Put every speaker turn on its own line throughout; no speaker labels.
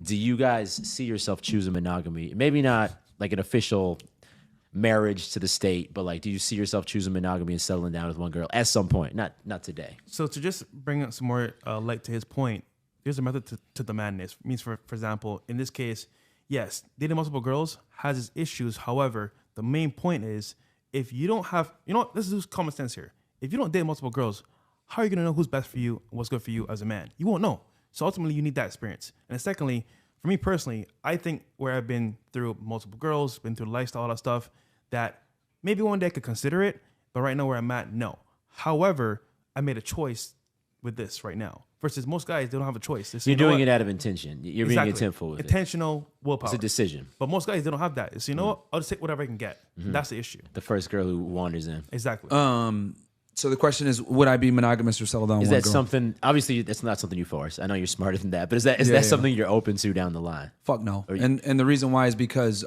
do you guys see yourself choosing monogamy? Maybe not like an official marriage to the state, but like, do you see yourself choosing monogamy and settling down with one girl at some point? Not today.
So to just bring up some more light to his point, there's a method to the madness. It means, for example, in this case, yes, dating multiple girls has its issues. However, the main point is if you don't have, let's do common sense here. If you don't date multiple girls, how are you going to know who's best for you and what's good for you as a man? You won't know. So ultimately, you need that experience. And secondly, for me personally, I think where I've been through multiple girls, been through lifestyle, all that stuff, that maybe one day I could consider it, but right now where I'm at, no. However, I made a choice with this right now. Versus most guys, they don't have a choice. Say,
You're doing it out of intention. You're being intentful with
Intentional willpower.
It's a decision.
But most guys, they don't have that. So you know what? I'll just take whatever I can get. That's the issue.
The first girl who wanders in.
Exactly.
So the question is, would I be monogamous or settle down with
Is
one
that
girl?
something, obviously that's not something you force. I know you're smarter than that, but is that something you're open to down the line?
Fuck no. And the reason why is because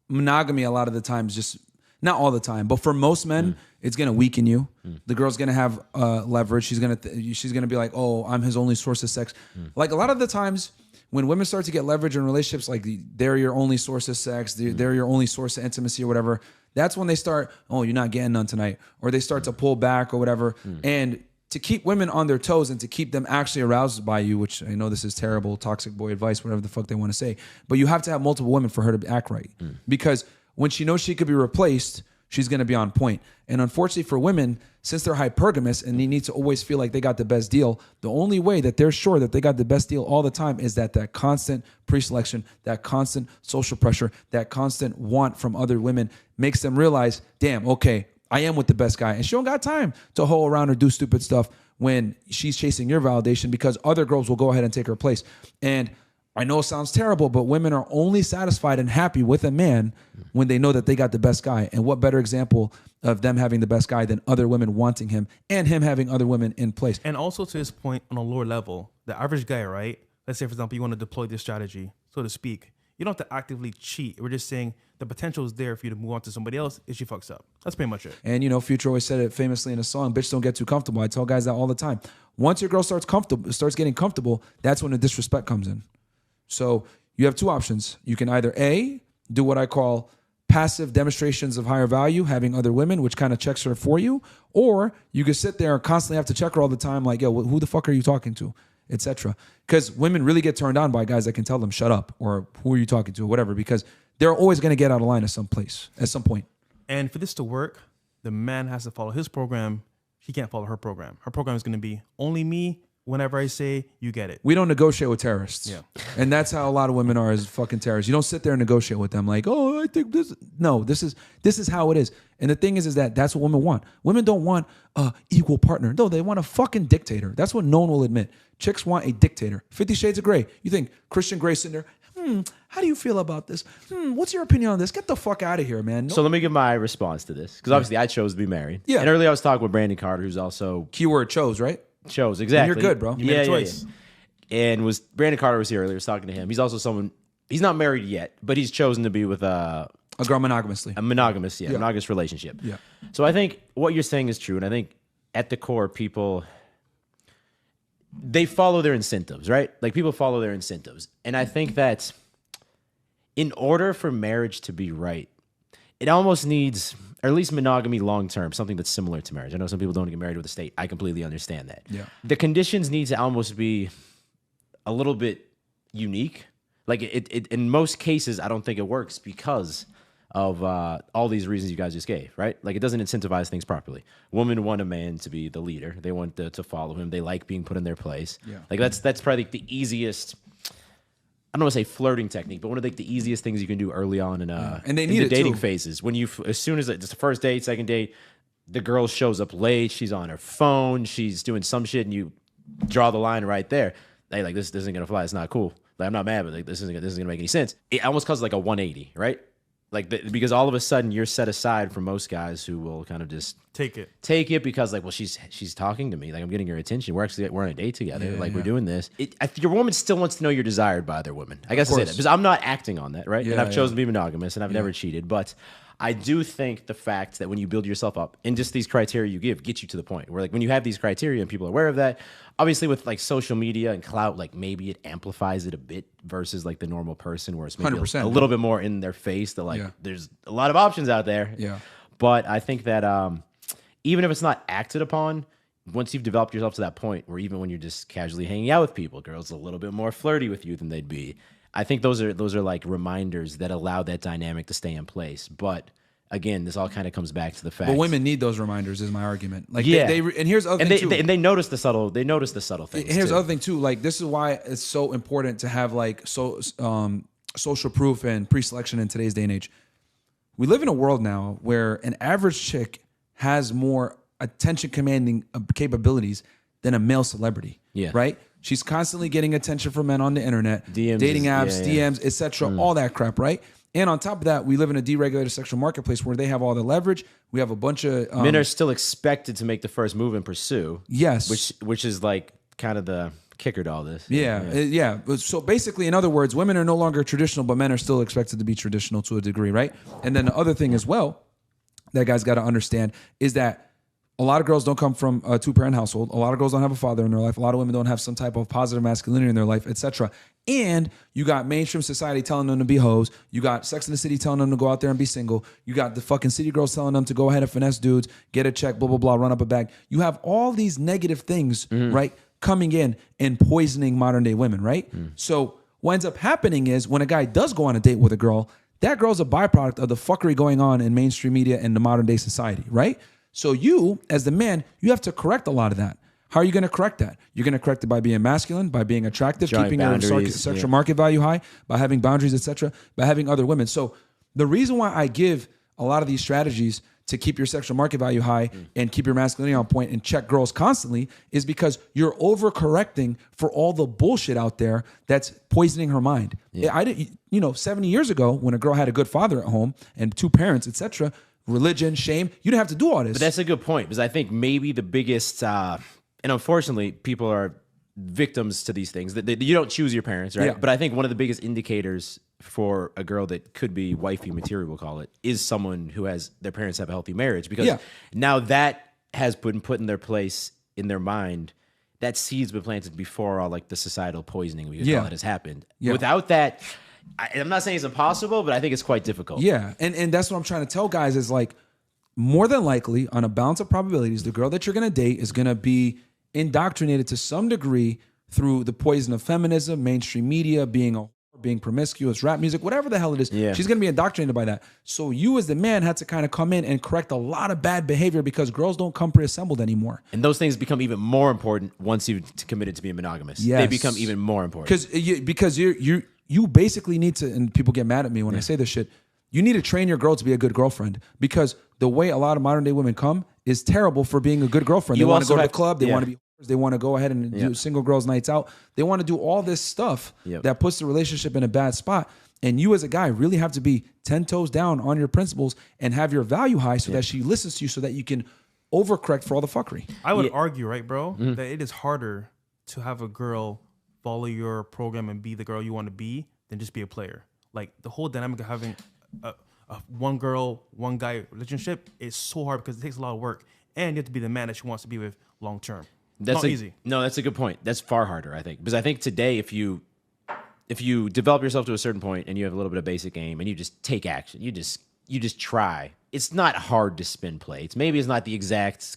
monogamy a lot of the times just, not all the time, but for most men, it's gonna weaken you. The girl's gonna have leverage. She's gonna be like, oh, I'm his only source of sex. Like a lot of the times when women start to get leverage in relationships, like they're your only source of sex, they're your only source of intimacy or whatever. That's when they start, oh, you're not getting none tonight, or they start to pull back or whatever. And to keep women on their toes and to keep them actually aroused by you, which I know this is terrible, toxic boy advice, whatever the fuck they want to say, but you have to have multiple women for her to act right. Because when she knows she could be replaced, she's going to be on point. And unfortunately for women, since they're hypergamous and they need to always feel like they got the best deal, the only way that they're sure that they got the best deal all the time is that constant pre-selection, that constant social pressure, that constant want from other women makes them realize, damn, okay, I am with the best guy. And she don't got time to hoe around or do stupid stuff when she's chasing your validation because other girls will go ahead and take her place. And I know it sounds terrible, but women are only satisfied and happy with a man when they know that they got the best guy. And what better example of them having the best guy than other women wanting him and him having other women in place.
And also to his point, on a lower level, the average guy, right? Let's say, for example, you want to deploy this strategy, so to speak. You don't have to actively cheat. We're just saying the potential is there for you to move on to somebody else if she fucks up. That's pretty much it.
And, Future always said it famously in a song, bitch, don't get too comfortable. I tell guys that all the time. Once your girl starts getting comfortable, that's when the disrespect comes in. So you have two options. You can either A, do what I call passive demonstrations of higher value, having other women, which kind of checks her for you, or you could sit there and constantly have to check her all the time, like, yo, who the fuck are you talking to, etc. Because women really get turned on by guys that can tell them shut up or who are you talking to or whatever, because they're always going to get out of line at some point.
And for this to work, the man has to follow his program. He can't follow her program. Her program is going to be only me. Whenever I say, you get it.
We don't negotiate with terrorists.
Yeah.
And that's how a lot of women are, as fucking terrorists. You don't sit there and negotiate with them like, oh, I think this. No, this is how it is. And the thing is that that's what women want. Women don't want a equal partner. No, they want a fucking dictator. That's what no one will admit. Chicks want a dictator. 50 Shades of Grey. You think Christian Grey's in there, how do you feel about this? What's your opinion on this? Get the fuck out of here, man. No.
So let me give my response to this. Because obviously I chose to be married.
Yeah.
And earlier I was talking with Brandon Carter, who's also...
Keyword chose, right?
Chose, exactly.
And you're good, bro.
You made a choice.
Yeah. And Brandon Carter was here earlier, I was talking to him. He's also someone, he's not married yet, but he's chosen to be with
a girl monogamously.
A monogamous, monogamous relationship.
Yeah.
So I think what you're saying is true. And I think at the core, people, they follow their incentives, right? Like people follow their incentives. And I think that in order for marriage to be right, it almost needs, or at least monogamy long-term, something that's similar to marriage. I know some people don't get married with a state. I completely understand that.
Yeah.
The conditions need to almost be a little bit unique. Like in most cases, I don't think it works because of all these reasons you guys just gave, right? Like it doesn't incentivize things properly. Women want a man to be the leader. They want to follow him. They like being put in their place. Yeah. Like that's probably the easiest, I don't want to say flirting technique, but one of the easiest things you can do early on in
and they
in
need
the
it
dating
too.
phases. When as soon as it's the first date, second date, the girl shows up late, she's on her phone, she's doing some shit, and you draw the line right there. Hey, like this isn't gonna fly. It's not cool. Like I'm not mad, but like this isn't gonna make any sense. It almost causes like a 180, right? Like because all of a sudden you're set aside from most guys who will kind of just take it because like, well, she's talking to me, like I'm getting her attention. We're on a date together, we're doing this. Your woman still wants to know you're desired by other women. I guess I say that because I'm not acting on that, right? And I've chosen to be monogamous and I've never cheated, but I do think the fact that when you build yourself up and just these criteria you give get you to the point where like when you have these criteria and people are aware of that, obviously with like social media and clout, like maybe it amplifies it a bit versus like the normal person where it's maybe
100%,
a little bit more in their face that like
Yeah.
there's a lot of options out there.
Yeah.
But I think that even if it's not acted upon, once you've developed yourself to that point where even when you're just casually hanging out with people, girls are a little bit more flirty with you than they'd be. I think those are like reminders that allow that dynamic to stay in place. But again, this all kind of comes back to the fact.
But women need those reminders, is my argument. Like,
Yeah.
they and here's the other thing too.
And they notice the subtle. They notice the subtle things.
And here's
too.
the other thing too. Like, this is why it's so important to have like social proof and pre-selection in today's day and age. We live in a world now where an average chick has more attention commanding capabilities than a male celebrity.
Yeah.
Right. She's constantly getting attention from men on the internet,
DMs
dating
is-
apps,
yeah.
DMs, etc. All that crap. Right. And on top of that, we live in a deregulated sexual marketplace where they have all the leverage. We have a bunch of
Men are still expected to make the first move and pursue.
yes,
Which is like kind of the kicker to all this.
Yeah. So basically, in other words, women are no longer traditional, but men are still expected to be traditional to a degree, right? And then the other thing as well that guys got to understand is that a lot of girls don't come from a two-parent household. A lot of girls don't have a father in their life. A lot of women don't have some type of positive masculinity in their life, etc. And you got mainstream society telling them to be hoes. You got Sex and the City telling them to go out there and be single. You got the fucking city girls telling them to go ahead and finesse dudes, get a check, blah, blah, blah, run up a bag. You have all these negative things, right, coming in and poisoning modern day women, right? So what ends up happening is when a guy does go on a date with a girl, that girl's a byproduct of the fuckery going on in mainstream media and the modern day society, right? So you, as the man, you have to correct a lot of that. How are you going to correct that? You're going to correct it by being masculine, by being attractive,
Drawing
keeping your
boundaries,
sexual
yeah.
market value high, by having boundaries, etc., by having other women. So the reason why I give a lot of these strategies to keep your sexual market value high and keep your masculinity on point and check girls constantly is because you're overcorrecting for all the bullshit out there that's poisoning her mind. I didn't, 70 years ago when a girl had a good father at home and two parents, etc., religion, shame, you didn't have to do all this.
But that's a good point because I think maybe the biggest, and unfortunately, people are victims to these things. You don't choose your parents, right?
Yeah.
But I think one of the biggest indicators for a girl that could be wifey material, we'll call it, is someone who has their parents have a healthy marriage because now that has been put in their place in their mind. That seed's been planted before all like the societal poisoning we call it has happened.
Yeah.
Without that, I'm not saying it's impossible, but I think it's quite difficult.
Yeah, and that's what I'm trying to tell guys is like, more than likely, on a balance of probabilities, the girl that you're going to date is going to be indoctrinated to some degree through the poison of feminism, mainstream media, being promiscuous, rap music, whatever the hell it is.
Yeah.
She's going to be indoctrinated by that. So you as the man had to kind of come in and correct a lot of bad behavior because girls don't come pre-assembled anymore.
And those things become even more important once you've committed to being monogamous.
Yes.
They become even more important.
Because you basically need to, and people get mad at me when I say this shit, you need to train your girl to be a good girlfriend because the way a lot of modern day women come is terrible for being a good girlfriend. They
You
want to
also
go to the
have-
club. They
yeah.
want to be whores, they want to go ahead and do single girls nights out. They want to do all this stuff that puts the relationship in a bad spot. And you as a guy really have to be 10 toes down on your principles and have your value high so that she listens to you so that you can overcorrect for all the fuckery.
I would argue, right, bro, that it is harder to have a girl follow your program and be the girl you want to be than just be a player. Like the whole dynamic of having a one girl, one guy relationship is so hard because it takes a lot of work, and you have to be the man that she wants to be with long term.
That's
not easy.
No, that's a good point. That's far harder, I think, because I think today if you develop yourself to a certain point and you have a little bit of basic aim and you just take action, you just try. It's not hard to spin plates. Maybe it's not the exact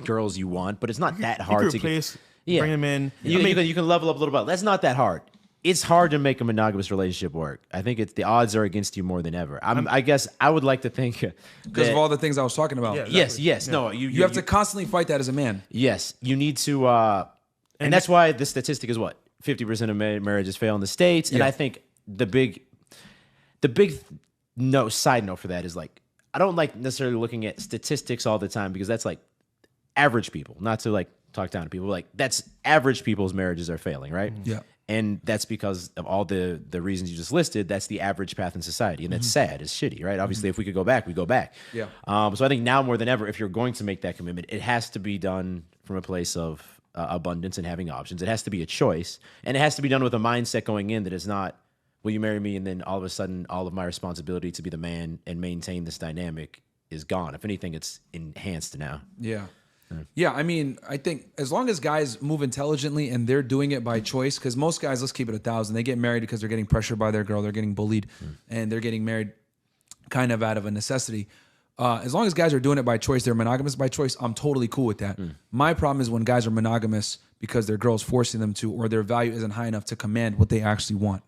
girls you want, but it's not that hard
You
to
could replace,
get.
bring them in.
You can level up a little bit. That's not that hard. It's hard to make a monogamous relationship work. I think the odds are against you more than ever. I guess I would like to think
Because of all the things I was talking about.
Yeah.
Yes. No,
You have to constantly fight that as a man.
Yes, you need to, and that's why the statistic is what 50% of marriages fail in the States. And
Yeah.
I think the big side note for that is like I don't like necessarily looking at statistics all the time because that's like average people, not to like talk down to people. Like that's average people's marriages are failing, right?
Yeah.
And that's because of all the reasons you just listed. That's the average path in society, and that's sad. It's shitty, right? Obviously, if we could go back, we go back.
Yeah.
So I think now more than ever, if you're going to make that commitment, it has to be done from a place of abundance and having options. It has to be a choice, and it has to be done with a mindset going in that is not will you marry me? And then all of a sudden, all of my responsibility to be the man and maintain this dynamic is gone. If anything, it's enhanced now.
Yeah. Yeah, I mean, I think as long as guys move intelligently and they're doing it by choice, because most guys, let's keep it 1,000, they get married because they're getting pressured by their girl, they're getting bullied, and they're getting married kind of out of a necessity. As long as guys are doing it by choice, they're monogamous by choice, I'm totally cool with that. My problem is when guys are monogamous because their girl's forcing them to, or their value isn't high enough to command what they actually want.